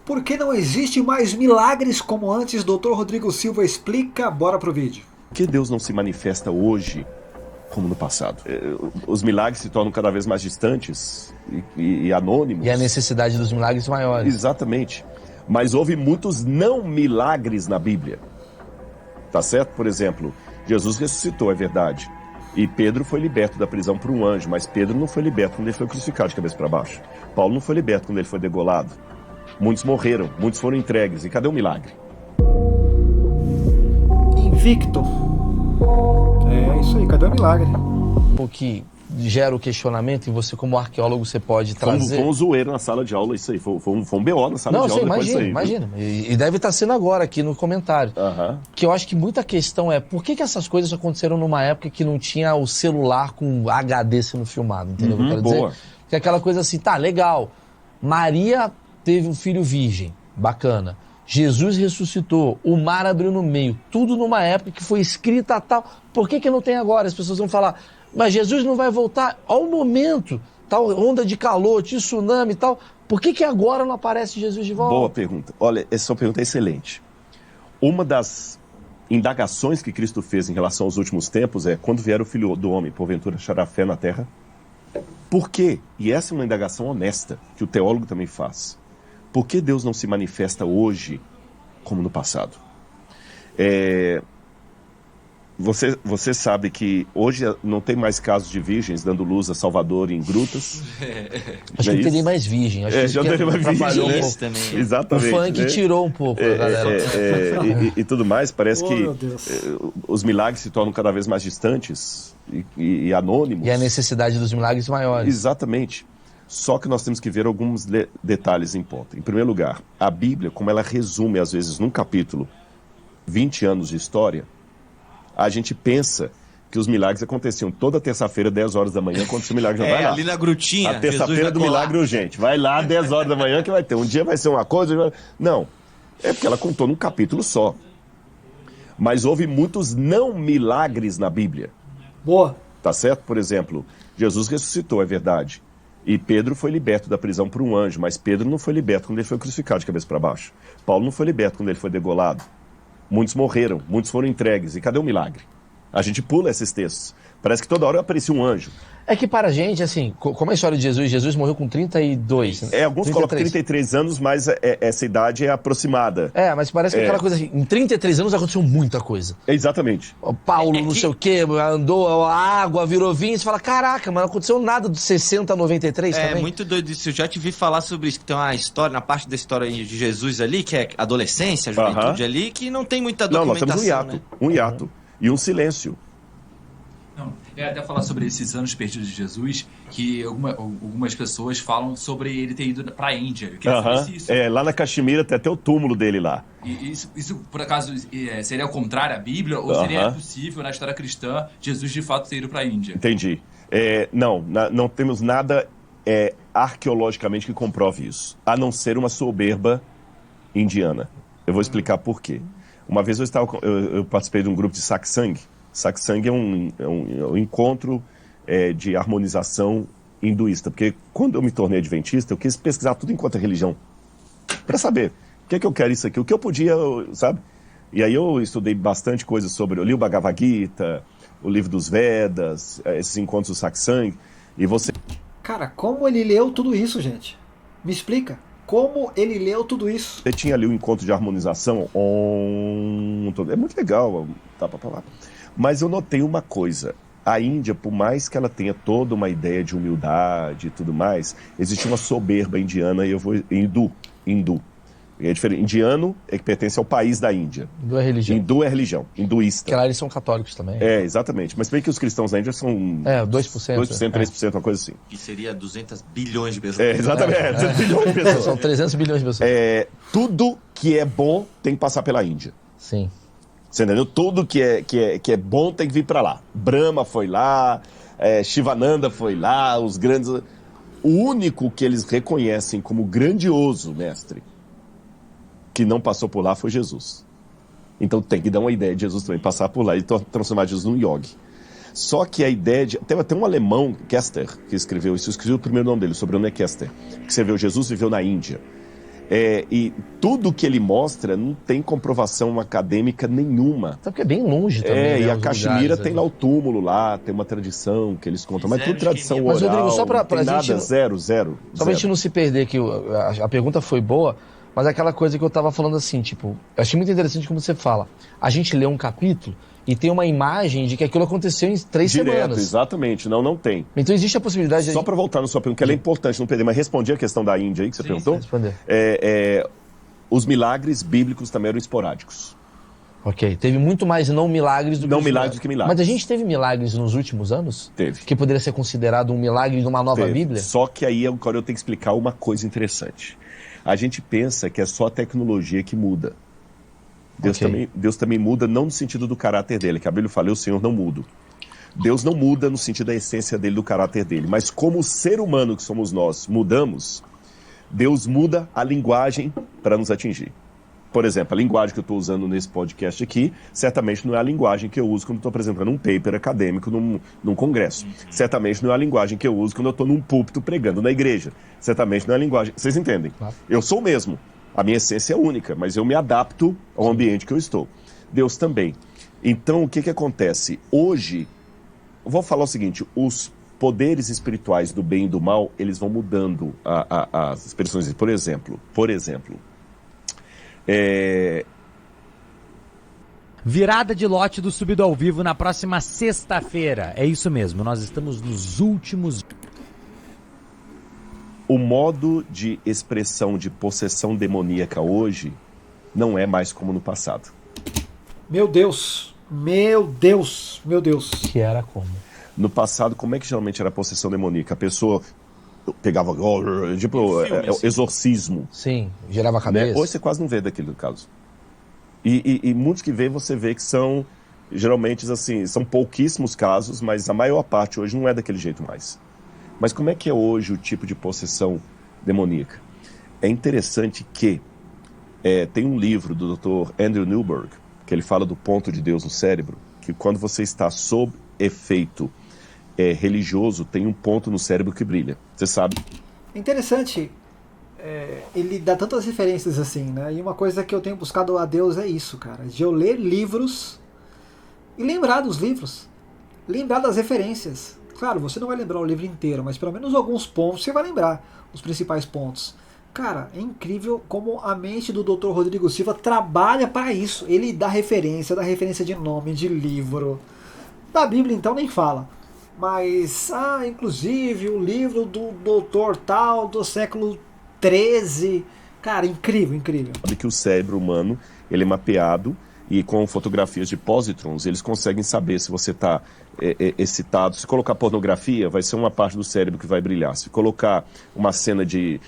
Por que não existe mais milagres como antes? Dr. Rodrigo Silva explica. Bora pro vídeo. Por que Deus não se manifesta hoje como no passado? Os milagres se tornam cada vez mais distantes e anônimos. E a necessidade dos milagres maiores. Exatamente. Mas houve muitos não milagres na Bíblia. Tá certo? Por exemplo, Jesus ressuscitou, é verdade. E Pedro foi liberto da prisão por um anjo, mas Pedro não foi liberto quando ele foi crucificado de cabeça para baixo. Paulo não foi liberto quando ele foi degolado. Muitos morreram, muitos foram entregues. E cadê o milagre? Invicto. É isso aí, cadê o milagre? O que gera o questionamento, e você como arqueólogo você pode trazer... Foi um zoeiro na sala de aula, isso aí. Foi um BO na sala de aula. Não, imagina. E deve estar sendo agora aqui no comentário. Que eu acho que muita questão é por que essas coisas aconteceram numa época que não tinha o celular com HD sendo filmado, entendeu o que eu quero dizer? Que é aquela coisa assim, tá, legal. Maria teve um filho virgem, bacana. Jesus ressuscitou, o mar abriu no meio, tudo numa época que foi escrita tal. Por que não tem agora? As pessoas vão falar, mas Jesus não vai voltar ao momento, tal onda de calor, tsunami e tal. Por que agora não aparece Jesus de volta? Boa pergunta. Olha, essa pergunta é excelente. Uma das indagações que Cristo fez em relação aos últimos tempos é, quando vier o Filho do Homem, porventura achará fé na terra? Por quê? E essa é uma indagação honesta, que o teólogo também faz. Por que Deus não se manifesta hoje como no passado? Você sabe que hoje não tem mais casos de virgens dando luz a Salvador em grutas? Acho que não teria mais virgem. Acho que já teria mais virgem, né? Também. Exatamente. O funk tirou um pouco a galera. E tudo mais, parece que os milagres se tornam cada vez mais distantes e anônimos. E a necessidade dos milagres maiores. Exatamente. Só que nós temos que ver alguns detalhes em ponto. Em primeiro lugar, a Bíblia, como ela resume, às vezes, num capítulo, 20 anos de história, a gente pensa que os milagres aconteciam toda terça-feira, 10 horas da manhã, quando o milagre já vai lá. Ali na grutinha. A terça-feira do milagre urgente. Vai lá, 10 horas da manhã que vai ter. Um dia vai ser uma coisa... Não. É porque ela contou num capítulo só. Mas houve muitos não milagres na Bíblia. Boa. Tá certo? Por exemplo, Jesus ressuscitou, é verdade. E Pedro foi liberto da prisão por um anjo, mas Pedro não foi liberto quando ele foi crucificado de cabeça para baixo. Paulo não foi liberto quando ele foi degolado. Muitos morreram, muitos foram entregues. E cadê o milagre? A gente pula esses textos. Parece que toda hora aparecia um anjo. É que para a gente, assim, como a história de Jesus morreu com 32. Alguns 33. Colocam 33 anos, mas essa idade é aproximada. Mas parece que aquela coisa assim, em 33 anos aconteceu muita coisa. Exatamente. O Paulo, não sei o quê, andou, a água virou vinho, você fala, caraca, mas não aconteceu nada dos 60 a 93 também. É muito doido isso, eu já te vi falar sobre isso, que tem uma história, na parte da história de Jesus ali, que é adolescência, juventude ali, que não tem muita documentação. Não, nós temos um hiato e um silêncio. Não, até falar sobre esses anos perdidos de Jesus, que algumas pessoas falam sobre ele ter ido para a Índia. Eu queria saber se isso... lá na Caxemira tem até o túmulo dele lá. E isso por acaso, seria ao contrário à Bíblia? Ou seria possível, na história cristã, Jesus de fato ter ido para a Índia? Entendi. Não temos nada arqueologicamente que comprove isso, a não ser uma soberba indiana. Eu vou explicar por quê. Uma vez eu participei de um grupo de satsang. Satsang é um encontro de harmonização hinduísta, porque quando eu me tornei adventista, eu quis pesquisar tudo enquanto é religião, para saber o que é que eu quero isso aqui, o que eu podia, sabe? E aí eu estudei bastante coisa sobre, eu li o Bhagavad Gita, o livro dos Vedas, esses encontros do Satsang, e você... Cara, como ele leu tudo isso, gente? Me explica. Como ele leu tudo isso? Você tinha ali o encontro de harmonização, é muito legal, mas eu notei uma coisa, a Índia, por mais que ela tenha toda uma ideia de humildade e tudo mais, existe uma soberba indiana, e eu vou... Hindu. É diferente. Indiano é que pertence ao país da Índia. Hindu é religião. Hindu é religião, hinduísta. Porque lá eles são católicos também. Exatamente. Mas bem que os cristãos da Índia são... 2%. 3%, uma coisa assim. Que seria 200 bilhões de pessoas. Exatamente, 200 bilhões de pessoas. São 300 bilhões de pessoas. Tudo que é bom tem que passar pela Índia. Sim. Você entendeu? Tudo que é bom tem que vir para lá. Brahma foi lá, Shivananda foi lá, os grandes... O único que eles reconhecem como grandioso, mestre, que não passou por lá foi Jesus. Então tem que dar uma ideia de Jesus também, passar por lá e transformar Jesus num yogi. Só que a ideia de... Tem até um alemão, Kester, que escreveu isso, eu escrevi o primeiro nome dele, o sobrenome é Kester, que escreveu Jesus viveu na Índia. E tudo que ele mostra não tem comprovação acadêmica nenhuma. Até porque é bem longe também. E a Caxemira tem lá o túmulo lá, tem uma tradição que eles contam, mas tudo tradição oral. Mas, Rodrigo, só pra nada, gente, zero. Só pra gente não se perder, que a pergunta foi boa, mas é aquela coisa que eu tava falando assim, tipo, eu achei muito interessante como você fala. A gente lê um capítulo e tem uma imagem de que aquilo aconteceu em 3 semanas. Exatamente. Não tem. Então existe a possibilidade de... Só para voltar na sua pergunta, que ela é importante não perder, mas respondi a questão da Índia aí que você perguntou. Responder. Os milagres bíblicos também eram esporádicos. Ok. Teve muito mais não milagres do que milagres do que milagres. Mas a gente teve milagres nos últimos anos? Teve. Que poderia ser considerado um milagre de uma nova Bíblia? Só que aí agora eu tenho que explicar uma coisa interessante. A gente pensa que é só a tecnologia que muda. Deus também muda, não no sentido do caráter dele, que a Bíblia fala, o Senhor não muda. Deus não muda no sentido da essência dele, do caráter dele. Mas como ser humano que somos nós mudamos, Deus muda a linguagem para nos atingir. Por exemplo, a linguagem que eu estou usando nesse podcast aqui, certamente não é a linguagem que eu uso quando estou apresentando um paper acadêmico num congresso. Certamente não é a linguagem que eu uso quando eu estou num púlpito pregando na igreja. Certamente não é a linguagem... Vocês entendem? Claro. Eu sou o mesmo. A minha essência é única, mas eu me adapto ao ambiente que eu estou. Deus também. Então, o que acontece? Hoje, eu vou falar o seguinte, os poderes espirituais do bem e do mal, eles vão mudando as expressões. Por exemplo, virada de lote do Subido ao Vivo na próxima sexta-feira. É isso mesmo, nós estamos nos últimos... O modo de expressão de possessão demoníaca hoje não é mais como no passado. Meu Deus. Que era como? No passado, como é que geralmente era a possessão demoníaca? A pessoa pegava, tipo, exorcismo. Sim, girava a cabeça. Né? Hoje você quase não vê daquele caso. E muitos que vê, você vê que são, geralmente, assim, são pouquíssimos casos, mas a maior parte hoje não é daquele jeito mais. Mas como é que é hoje o tipo de possessão demoníaca? É interessante que tem um livro do Dr. Andrew Newberg, que ele fala do ponto de Deus no cérebro, que quando você está sob efeito religioso, tem um ponto no cérebro que brilha. Você sabe? É interessante. Ele dá tantas referências assim, né? E uma coisa que eu tenho buscado a Deus é isso, cara. De eu ler livros e lembrar dos livros. Lembrar das referências. Claro, você não vai lembrar o livro inteiro, mas pelo menos alguns pontos você vai lembrar, os principais pontos. Cara, é incrível como a mente do Dr. Rodrigo Silva trabalha para isso. Ele dá referência de nome, de livro. Da Bíblia, então, nem fala. Mas, inclusive, o livro do doutor tal, do século 13. Cara, incrível. Sabe que o cérebro humano, ele é mapeado e com fotografias de pósitrons, eles conseguem saber se você está excitado. Se colocar pornografia, vai ser uma parte do cérebro que vai brilhar. Se colocar uma cena de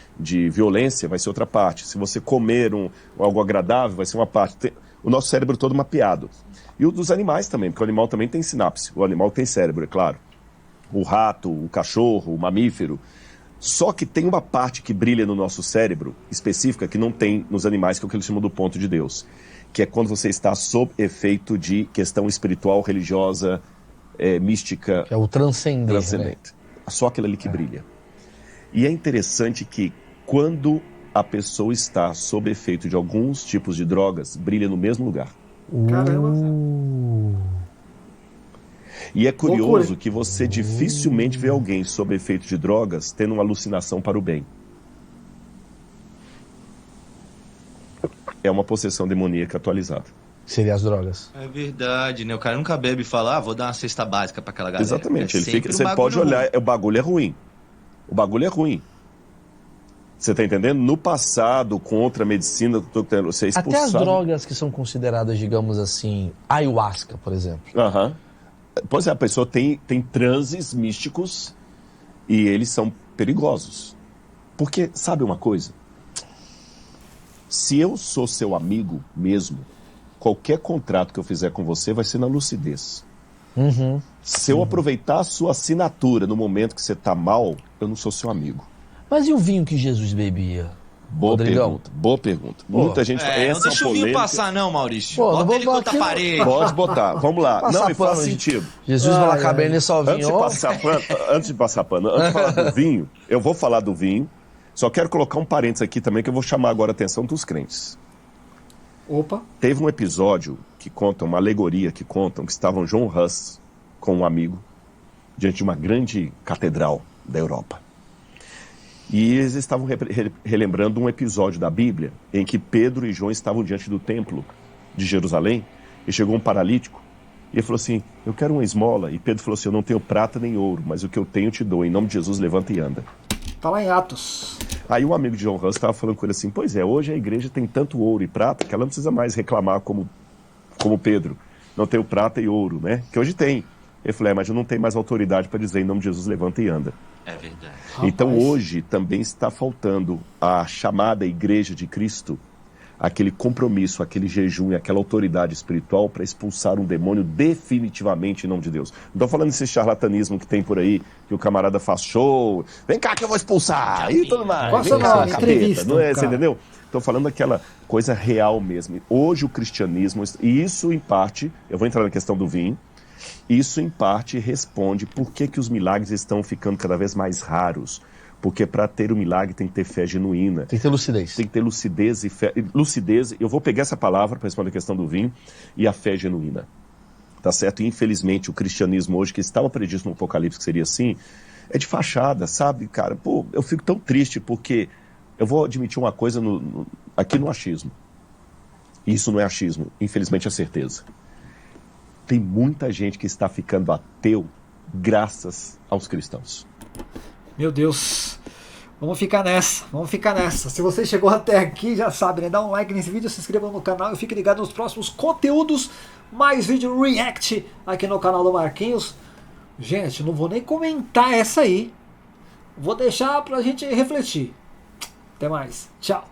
violência, vai ser outra parte. Se você comer algo agradável, vai ser uma parte. O nosso cérebro todo mapeado. E o dos animais também, porque o animal também tem sinapse. O animal tem cérebro, é claro. O rato, o cachorro, o mamífero. Só que tem uma parte que brilha no nosso cérebro, específica, que não tem nos animais, que é o que eles chamam do ponto de Deus. Que é quando você está sob efeito de questão espiritual, religiosa, mística. Que é o transcendente. Né? Só aquilo ali que brilha. E é interessante que quando a pessoa está sob efeito de alguns tipos de drogas, brilha no mesmo lugar. Caramba. E é curioso que você dificilmente vê alguém sob efeito de drogas tendo uma alucinação para o bem. É uma possessão demoníaca atualizada. Seria as drogas. É verdade, né? O cara nunca bebe e fala, vou dar uma cesta básica para aquela galera. Exatamente. Você pode olhar, o bagulho é ruim. O bagulho é ruim. Você está entendendo? No passado, com outra medicina, você é expulsado. Até as drogas que são consideradas, digamos assim, ayahuasca, por exemplo. Aham. Pois é, a pessoa tem transes místicos e eles são perigosos. Porque, sabe uma coisa? Se eu sou seu amigo mesmo, qualquer contrato que eu fizer com você vai ser na lucidez. Uhum. Se eu aproveitar a sua assinatura no momento que você está mal, eu não sou seu amigo. Mas e o vinho que Jesus bebia? Boa pergunta. Muita gente fala. Não deixa o vinho passar não, Maurício. Bota ele contra a parede. Pode botar, vamos lá. Não, e faz sentido. Jesus vai lá caber nele só vinho. Antes de passar pano, antes de falar do vinho, eu vou falar do vinho, Só quero colocar um parênteses aqui também, que eu vou chamar agora a atenção dos crentes. Opa. Teve um episódio que conta, uma alegoria que contam, que estavam John Huss com um amigo diante de uma grande catedral da Europa. E eles estavam relembrando um episódio da Bíblia em que Pedro e João estavam diante do templo de Jerusalém e chegou um paralítico e ele falou assim, eu quero uma esmola. E Pedro falou assim, eu não tenho prata nem ouro, mas o que eu tenho eu te dou. Em nome de Jesus, levanta e anda. Tá lá em Atos. Aí um amigo de John Huss estava falando com ele assim, pois é, hoje a igreja tem tanto ouro e prata que ela não precisa mais reclamar como Pedro. Não tenho prata e ouro, né? Que hoje tem. Ele falou, mas eu não tenho mais autoridade para dizer em nome de Jesus, levanta e anda. É verdade. Então hoje também está faltando a chamada igreja de Cristo, aquele compromisso, aquele jejum e aquela autoridade espiritual para expulsar um demônio definitivamente em nome de Deus. Não estou falando desse charlatanismo que tem por aí, que o camarada faz show, vem cá que eu vou expulsar, e tudo mais. Qual vem cá, entrevista, não é, você cara. entendeu? Estou falando daquela coisa real mesmo. Hoje o cristianismo, e isso em parte, eu vou entrar na questão do vinho, isso em parte responde por que os milagres estão ficando cada vez mais raros. Porque para ter o milagre tem que ter fé genuína. Tem que ter lucidez. Tem que ter lucidez e fé. Lucidez, eu vou pegar essa palavra para responder a questão do vinho, e a fé genuína. Tá certo? E infelizmente o cristianismo hoje, que estava previsto no Apocalipse que seria assim, é de fachada, sabe, cara? Pô, eu fico tão triste porque eu vou admitir uma coisa aqui no achismo. Isso não é achismo, infelizmente é certeza. Tem muita gente que está ficando ateu graças aos cristãos. Meu Deus. Vamos ficar nessa. Se você chegou até aqui, já sabe, né? Dá um like nesse vídeo, se inscreva no canal e fique ligado nos próximos conteúdos. Mais vídeo react aqui no canal do Marquinhos. Gente, não vou nem comentar essa aí. Vou deixar pra gente refletir. Até mais. Tchau.